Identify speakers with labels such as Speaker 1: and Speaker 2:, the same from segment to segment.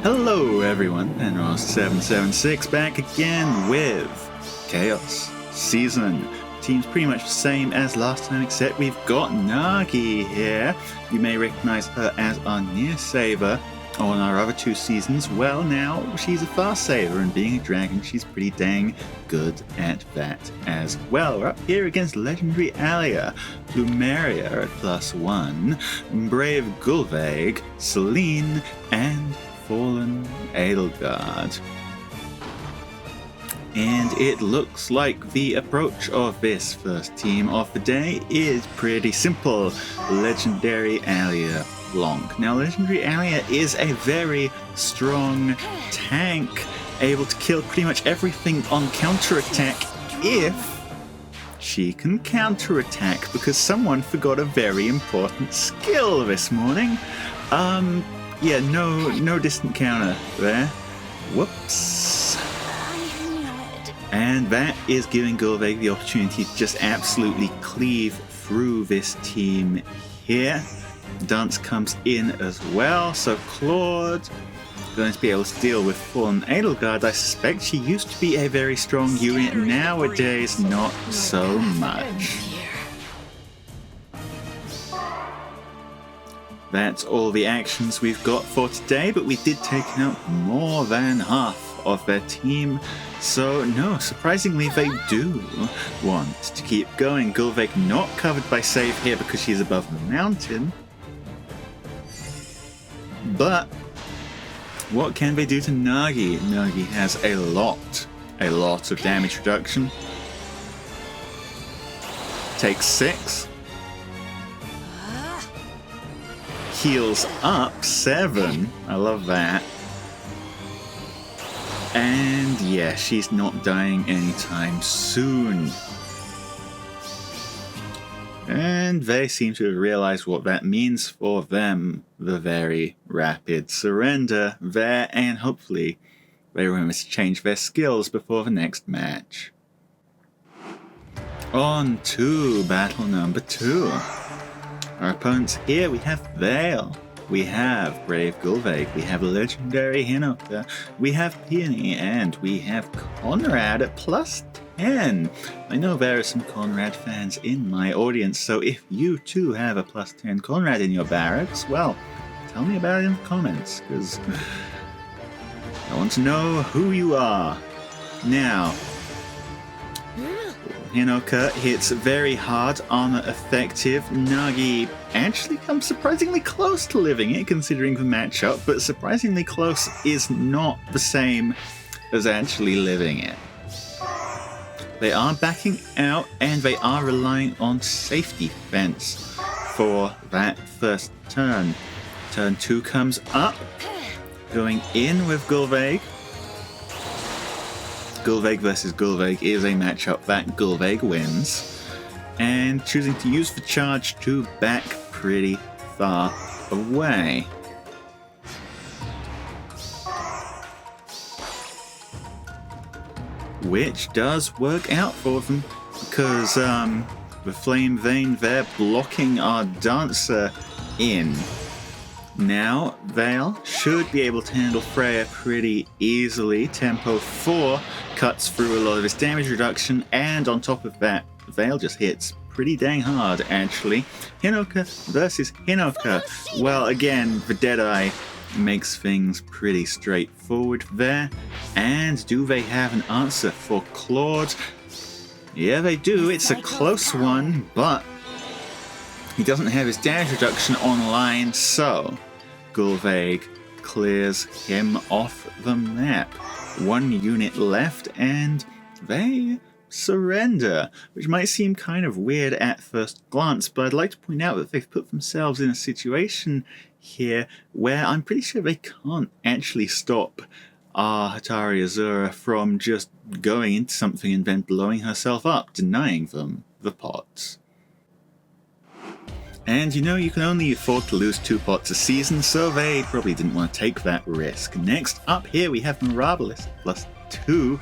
Speaker 1: Hello everyone, Enros776 back again with Chaos Season. Team's pretty much the same as last time, except we've got Nagi here. You may recognize her as our near saver on our other two seasons. Well, now she's a fast saver, and being a dragon, she's pretty dang good at that as well. We're up here against legendary Alear, Plumeria at +1, brave Gullveig, Celine, and fallen Edelgard. And it looks like the approach of this first team of the day is pretty simple. Legendary Alear Blanc. Now, Legendary Alear is a very strong tank, able to kill pretty much everything on counterattack if she can counterattack, because someone forgot a very important skill this morning. Yeah, no distant counter there. Whoops. And that is giving Gullveig the opportunity to just absolutely cleave through this team here. Dance comes in as well, so Claude going to be able to deal with fallen Edelgard. I suspect she used to be a very strong unit, nowadays not so much. That's all the actions we've got for today, but we did take out more than half of their team. So no, surprisingly they do want to keep going. Gullveig not covered by save here because she's above the mountain. But what can they do to Nagi? Nagi has a lot of damage reduction. Takes 6. Heals up 7. I love that. And yeah, she's not dying anytime soon. And they seem to have realized what that means for them. The very rapid surrender there, and hopefully they remember to change their skills before the next match. On to battle number 2. Our opponents here, we have Veyle, we have brave Gullveig, we have legendary Hinoka, we have Peony, and we have Conrad at +10. I know there are some Conrad fans in my audience, so if you too have a +10 Conrad in your barracks, well, tell me about it in the comments, because I want to know who you are. Now, Hinoka hits very hard, armor effective. Nagi actually comes surprisingly close to living it, considering the matchup, but surprisingly close is not the same as actually living it. They are backing out, and they are relying on safety fence for that first turn. Turn 2 comes up, going in with Gullveig. Gullveig versus Gullveig is a matchup that Gullveig wins, and choosing to use the charge to back pretty far away. Which does work out for them, because the Flame Vein there blocking our Dancer in. Now, Veyle should be able to handle Freyja pretty easily. Tempo 4 cuts through a lot of his damage reduction, and on top of that, Veyle just hits pretty dang hard, actually. Hinoka versus Hinoka. Well, again, the Deadeye makes things pretty straightforward there. And do they have an answer for Claude? Yeah, they do. It's a close one, but he doesn't have his damage reduction online, so Gullveig clears him off the map. 1 unit left, and they surrender, which might seem kind of weird at first glance, but I'd like to point out that they've put themselves in a situation here where I'm pretty sure they can't actually stop our Hatari Azura from just going into something and then blowing herself up, denying them the pots. And you know, you can only afford to lose 2 pots a season, so they probably didn't want to take that risk. Next up here we have Mirabolist +2,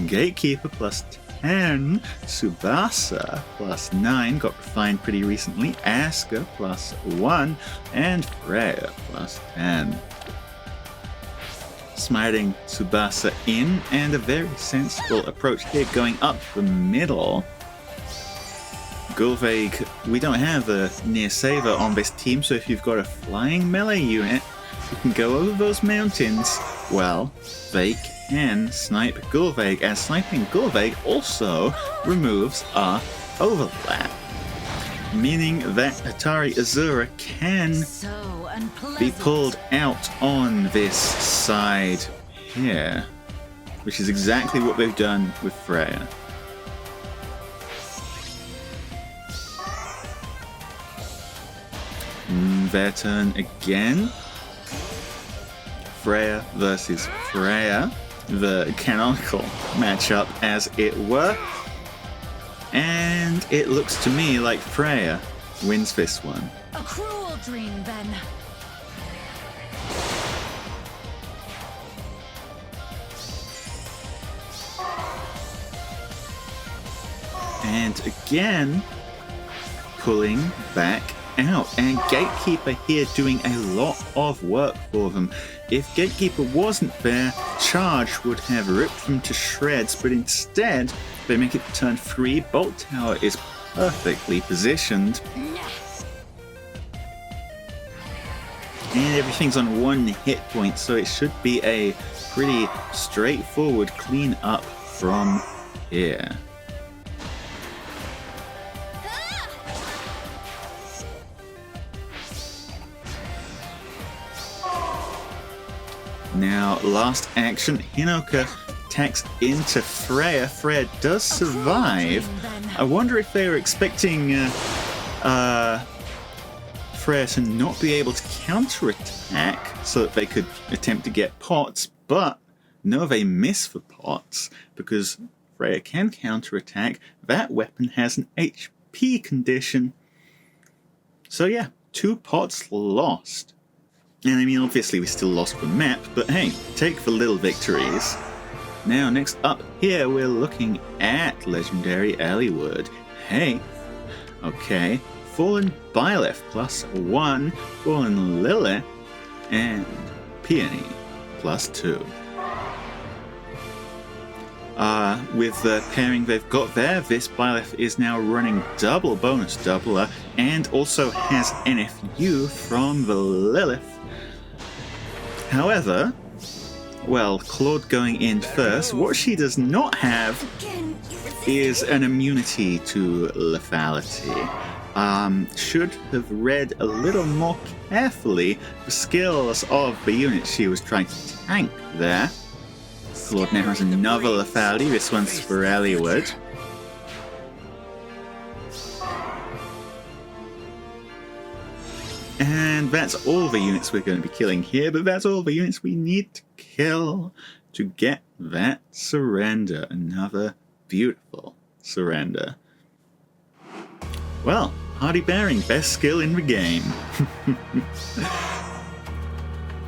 Speaker 1: Gatekeeper +10, Tsubasa +9, got refined pretty recently, Asuka +1, and Freyja +10. smiting Tsubasa in, and a very sensible approach here going up the middle. Gullveig, we don't have a near saver on this team, so if you've got a flying melee unit who can go over those mountains, well, they can snipe Gullveig, as sniping Gullveig also removes our overlap, meaning that Atari Azura can be pulled out on this side here, which is exactly what they've done with Freyja. Their turn again. Freyja versus Freyja, the canonical matchup as it were. And it looks to me like Freyja wins this one.
Speaker 2: A cruel dream, then.
Speaker 1: And again, pulling back out. And Gatekeeper here doing a lot of work for them. If Gatekeeper wasn't there, Charge would have ripped them to shreds, but instead they make it turn 3. Bolt Tower is perfectly positioned. And everything's on 1 hit point, so it should be a pretty straightforward clean up from here. Now, last action, Hinoka attacks into Freyja. Freyja does survive. I wonder if they were expecting Freyja to not be able to counterattack so that they could attempt to get pots, but no, they miss for pots because Freyja can counterattack. That weapon has an HP condition. So yeah, 2 pots lost. And I mean, obviously we still lost the map, but hey, take the little victories. Now, next up here, we're looking at Legendary Alear. Hey, okay, Fallen Byleth +1, Fallen Lilith, and Peony +2. With the pairing they've got there, this Byleth is now running double bonus doubler, and also has NFU from the Lilith. However, well, Claude going in first, what she does not have is an immunity to lethality. Should have read a little more carefully the skills of the unit she was trying to tank there. Claude now has another lethality, this one's for Alear. And that's all the units we're going to be killing here, but that's all the units we need to kill to get that surrender. Another beautiful surrender. Well, Hardy Bearing, best skill in the game.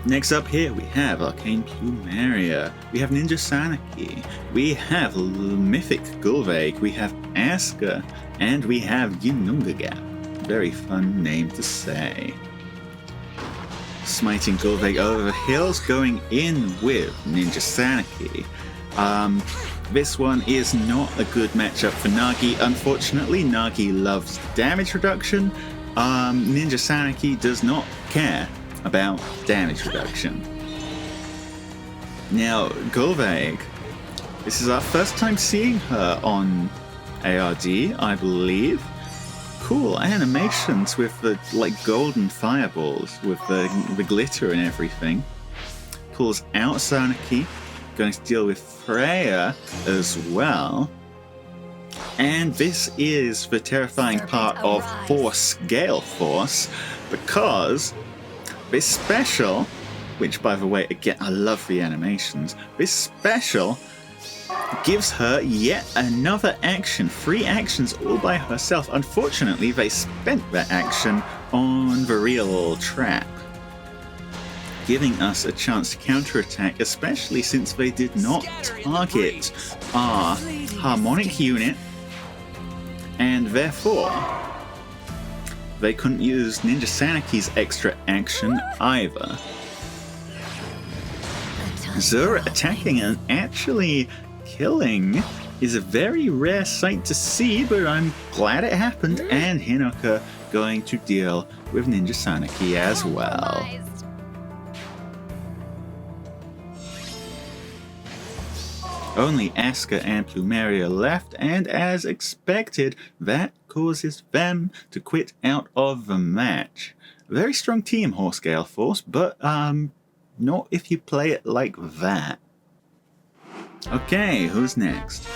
Speaker 1: Next up here we have Arcane Plumeria, we have Ninja Sanaki, we have Mythic Gullveig, we have Aska, and we have Yunungagap. Very fun name to say. Smiting Gullveig over the hills, going in with Ninja Sanaki. This one is not a good matchup for Nagi, unfortunately. Nagi loves damage reduction. Ninja Sanaki does not care about damage reduction. Now, Gullveig, this is our first time seeing her on ARD, I believe. Cool animations with the golden fireballs with the glitter and everything. Pulls out Sanaki, going to deal with Freyja as well. And this is the terrifying part of Force Gale Force, because this special, which by the way, again, I love the animations, this special gives her yet another action, 3 actions all by herself. Unfortunately, they spent that action on the real trap, giving us a chance to counterattack, especially since they did not target our harmonic unit, and therefore they couldn't use Ninja Sanaki's extra action either. Zura attacking and actually killing is a very rare sight to see, but I'm glad it happened. And Hinoka going to deal with Ninja Sanaki as well. Only Asuka and Plumeria left, and as expected, that causes them to quit out of the match. Very strong team, Horse Gale Force, but not if you play it like that. Okay, who's next?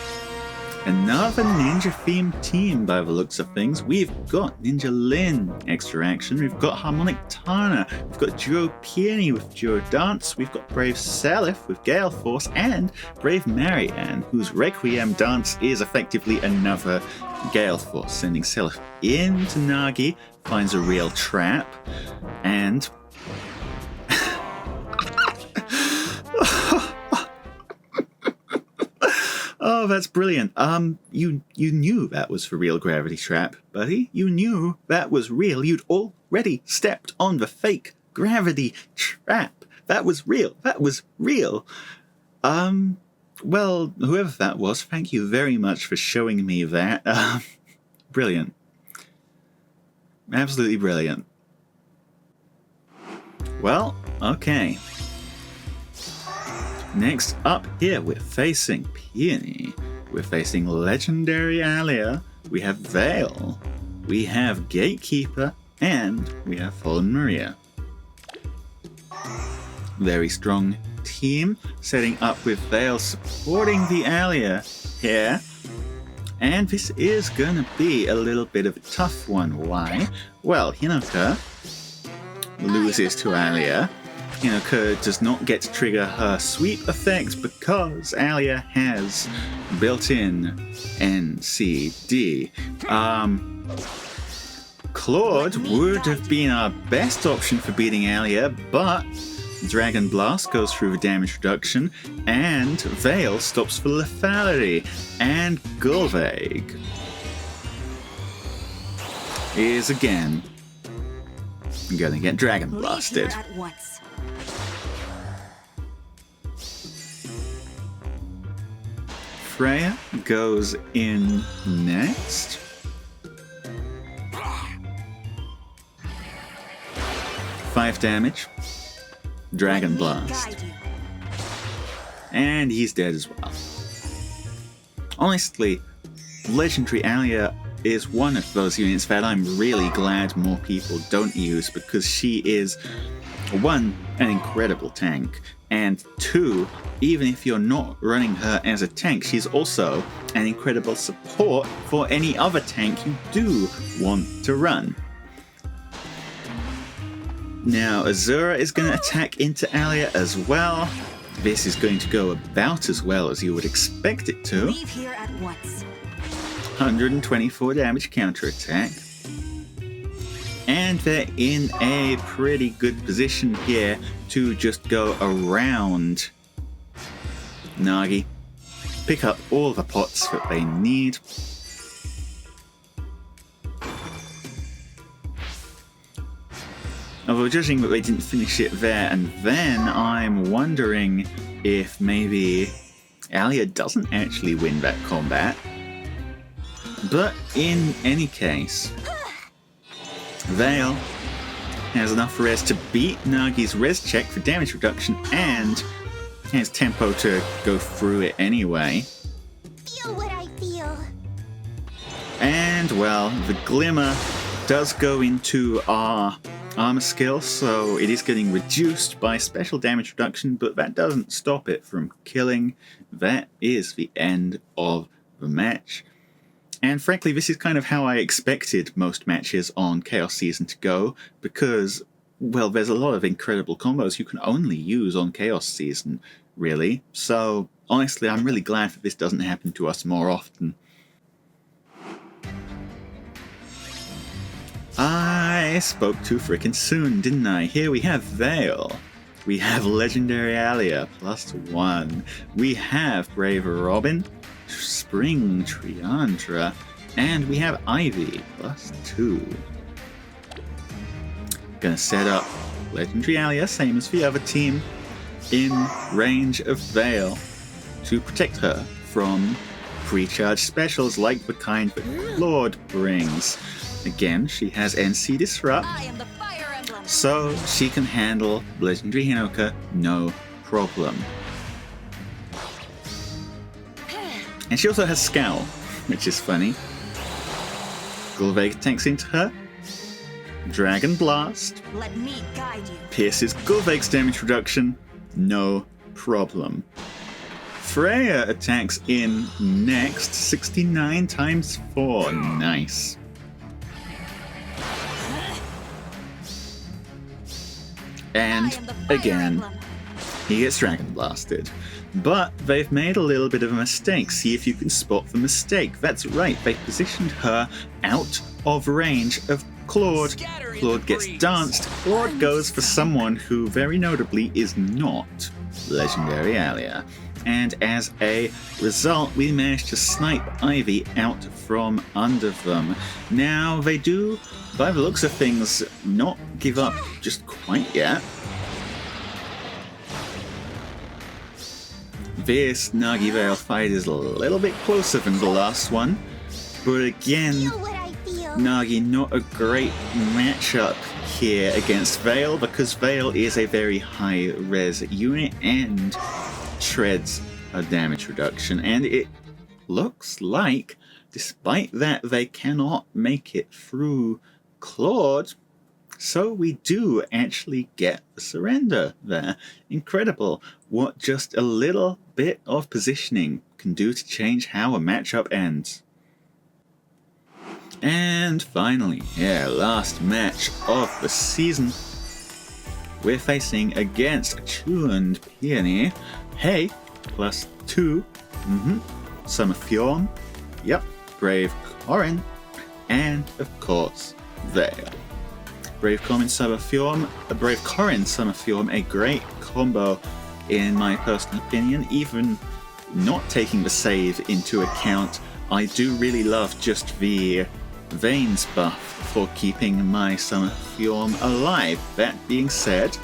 Speaker 1: Another ninja-themed team by the looks of things. We've got Ninja Lin, extra action. We've got Harmonic Tana. We've got Duo Peony with Duo Dance. We've got Brave Seliph with Gale Force. And Brave Marianne, whose Requiem Dance is effectively another Gale Force. Sending Seliph into Nagi, finds a real trap. And... oh, that's brilliant. You knew that was for real gravity trap, buddy. You knew that was real. You'd already stepped on the fake gravity trap. That was real. That was real. Well, whoever that was, thank you very much for showing me that. Brilliant. Absolutely brilliant. Well, okay. Next up here, we're facing Peony. We're facing Legendary Alear. We have Veyle. We have Gatekeeper. And we have Fallen Maria. Very strong team. Setting up with Veyle supporting the Alear here. And this is gonna be a little bit of a tough one. Why? Well, Hinoka loses to Alear. Hinoka does not get to trigger her sweep effect because Alear has built-in NCD. Claude would have been our best option for beating Alear, but Dragon Blast goes through the damage reduction, and Veyle stops for lethality, and Gullveig is again gonna get Dragon Blasted. Freyja goes in next. Five damage. Dragon Blast. And he's dead as well. Honestly, Legendary Alear is one of those units that I'm really glad more people don't use, because she is, one, an incredible tank, and two, even if you're not running her as a tank, she's also an incredible support for any other tank you do want to run. Now, Azura is going to attack into Alear as well. This is going to go about as well as you would expect it to.
Speaker 3: Leave here at once.
Speaker 1: 124 damage counterattack. And they're in a pretty good position here to just go around Nagi, pick up all the pots that they need. Although judging that they didn't finish it there and then, I'm wondering if maybe Alear doesn't actually win that combat. But in any case, Veyle has enough res to beat Nagi's res check for damage reduction and has tempo to go through it anyway.
Speaker 3: Feel what I feel.
Speaker 1: And, well, the Glimmer does go into our armor skill, so it is getting reduced by special damage reduction, but that doesn't stop it from killing. That is the end of the match. And frankly, this is kind of how I expected most matches on Chaos Season to go, because, well, there's a lot of incredible combos you can only use on Chaos Season, really. So, honestly, I'm really glad that this doesn't happen to us more often. I spoke too frickin' soon, didn't I? Here we have Veyle. We have Legendary Alear, +1. We have Brave Robin, Spring Triandra, and we have Ivy, +2. Gonna set up Legendary Alear, same as the other team. in range of Veyle to protect her from pre-charged specials like the kind that Lord brings. Again, she has NC Disrupt,
Speaker 2: I am the Fire Emblem.
Speaker 1: so she can handle Legendary Hinoka no problem. And she also has Scowl, which is funny. Gullveig tanks into her. Dragon Blast
Speaker 3: Let me guide you.
Speaker 1: pierces Gullveig's damage reduction, no problem. Freyja attacks in next, 69 times 4, nice. And again, he gets Dragon Blasted. But they've made a little bit of a mistake. See if you can spot the mistake. That's right, they positioned her out of range of Claude. Claude gets danced. Claude goes for someone who very notably is not Legendary Alear. And as a result, we managed to snipe Ivy out from under them. Now, they do, by the looks of things, not give up just quite yet. This Nagi Veyle fight is a little bit closer than the last one, but again,
Speaker 3: Feel what I feel.
Speaker 1: Nagi not a great matchup here against Veyle because Veyle is a very high res unit and shreds a damage reduction, and it looks like, despite that, they cannot make it through Claude. So we do actually get the surrender there. Incredible what just a little bit of positioning can do to change how a matchup ends. And finally, last match of the season. We're facing against Tuned Peony. Hey, +2. Summer Fjorm. Yep, Brave Corrin. And of course, Veyle. Brave Corrin Summer Fjorm, a great combo in my personal opinion. Even not taking the save into account, I do really love just the Veins buff for keeping my Summer Fjorm alive. That being said,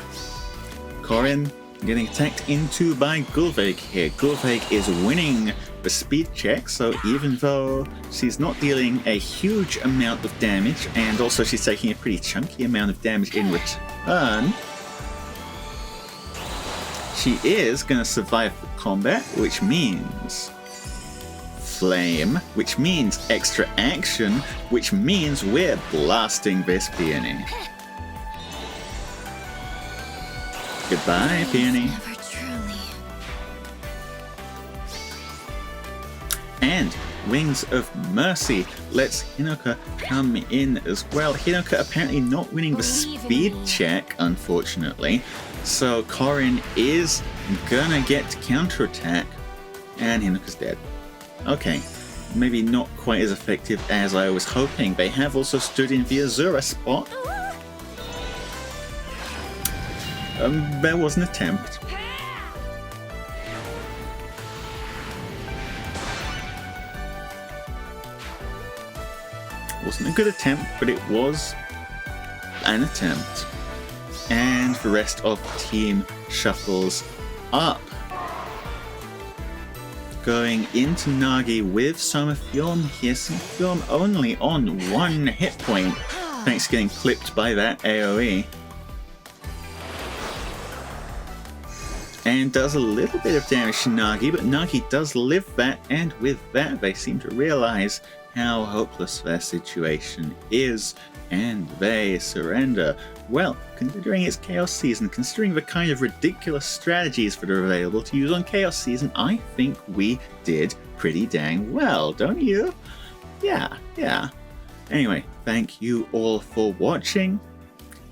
Speaker 1: Corrin getting attacked into by Gullveig here. Gullveig is winning the speed check, so even though she's not dealing a huge amount of damage, and also she's taking a pretty chunky amount of damage in return, she is going to survive the combat, which means flame, which means extra action, which means we're blasting this peony. Goodbye, peony.
Speaker 2: Never truly.
Speaker 1: And Wings of Mercy lets Hinoka come in as well. Hinoka apparently not winning the speed check, unfortunately. So Corrin is gonna get to counterattack. And Hinoka's dead. Okay, maybe not quite as effective as I was hoping. They have also stood in the Azura spot. There was an attempt. Wasn't a good attempt, but it was an attempt. And the rest of the team shuffles up. Going into Nagi with Summer Fjorm here. Summer Fjorm only on 1 hit point, thanks to getting clipped by that AoE. And does a little bit of damage to Nagi, but Nagi does live that, and with that they seem to realize how hopeless their situation is, and they surrender. Well, considering it's Chaos Season, considering the kind of ridiculous strategies that are available to use on Chaos Season, I think we did pretty dang well, don't you? Yeah. Anyway, thank you all for watching.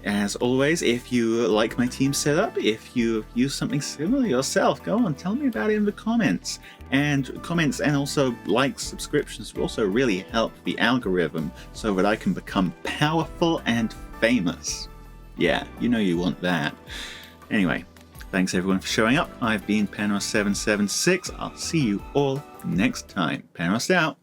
Speaker 1: As always, if you like my team setup, if you use something similar yourself, go on, tell me about it in the comments. And comments and also likes, subscriptions will also really help the algorithm so that I can become powerful and famous. Yeah, you know you want that. Anyway, thanks everyone for showing up. I've been Panos776. I'll see you all next time. Panos out.